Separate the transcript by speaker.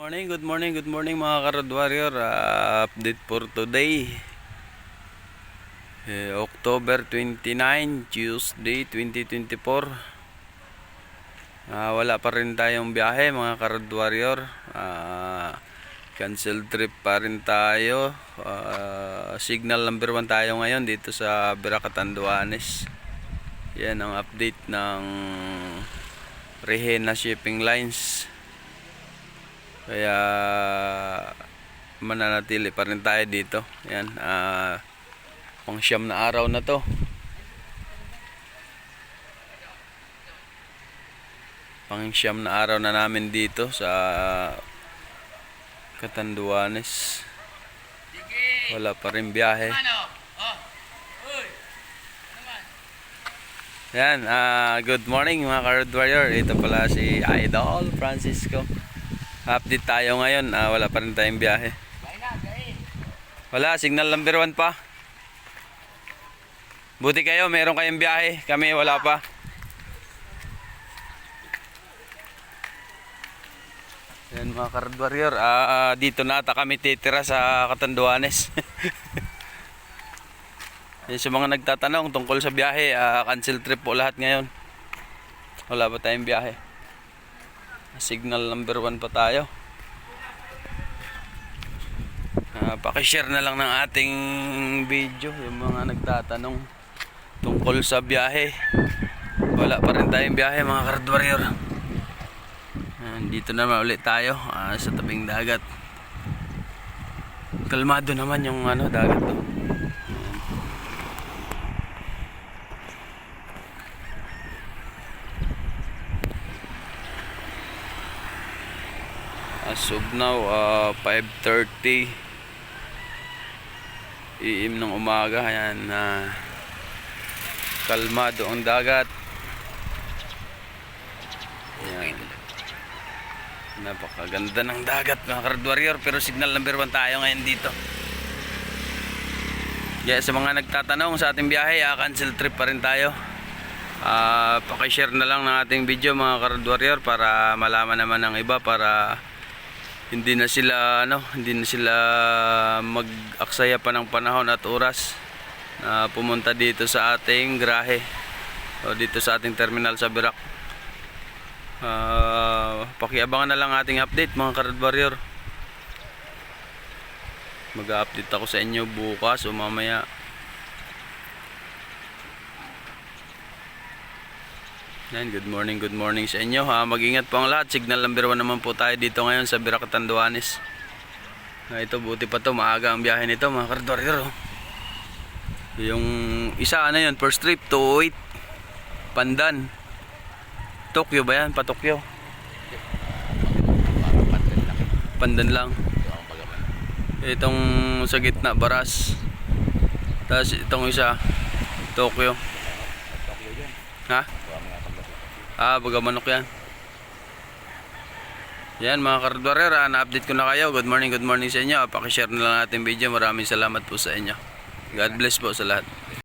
Speaker 1: Good morning mga ka-Road Warrior. Update for today. October 29, Tuesday 2024. Wala pa rin tayong biyahe mga ka-Road Warrior. Cancel trip pa rin tayo. Signal number 1 tayo ngayon dito sa Virac Catanduanes. Yan ang update ng Rehena Shipping Lines. Kaya mananatili pa rin tayo dito. Yan, pang siyam na araw na to. Pang siyam na araw na namin dito sa Catanduanes. Wala pa rin biyahe. Yan, good morning mga ka-Road Warrior. Ito pala si Idol Francisco. Update tayo ngayon. Wala pa rin tayong biyahe. Wala, signal number 1 pa. Buti kayo, meron kayong biyahe. Kami wala pa. Yan mga ka-Road Warrior. Dito na ata kami titira sa Catanduanes. Sa mga nagtatanong tungkol sa biyahe, cancel trip po lahat ngayon. Wala pa tayong biyahe. Signal number 1 pa tayo. Pakishare na lang ng ating video yung mga nagtatanong tungkol sa biyahe. Wala pa rin tayong biyahe mga ka-Road Warrior. Dito naman ulit tayo sa tabing dagat. Kalmado naman yung dagat to. As of now, 5:30 AM ng umaga. Ayan, kalmado ang dagat. Ayan. Napakaganda ng dagat mga ka-Road Warrior. Pero signal number 1 tayo ngayon dito. Kaya sa mga nagtatanong sa ating biyahe, cancel trip pa rin tayo. Pakishare na lang ng ating video mga ka-Road Warrior para malaman naman ng iba, para hindi na sila mag-aksaya pa ng panahon at oras na pumunta dito sa ating grahe o dito sa ating terminal sa Virac. Pakiabangan na lang ating update mga ka-Road Warrior. Mag-update ako sa inyo bukas o mamaya. Yan, good morning sa inyo. Mag-ingat po ang lahat. Signal number 1 naman po tayo dito ngayon sa Virac Catanduanes. Ito, buti pa to, maaga ang biyahe nito mga ka-Road Warrior. Yung isa yun, first trip, 208 Pandan, Tokyo ba yan? Pa Tokyo? Pandan lang. Itong sa gitna, Baras. Tapos itong isa, Tokyo. Ha? Baga manok yan. Yan mga ka-Road Warrior, na-update ko na kayo. Good morning sa inyo. Pakishare na lang natin video. Maraming salamat po sa inyo. God bless po sa lahat.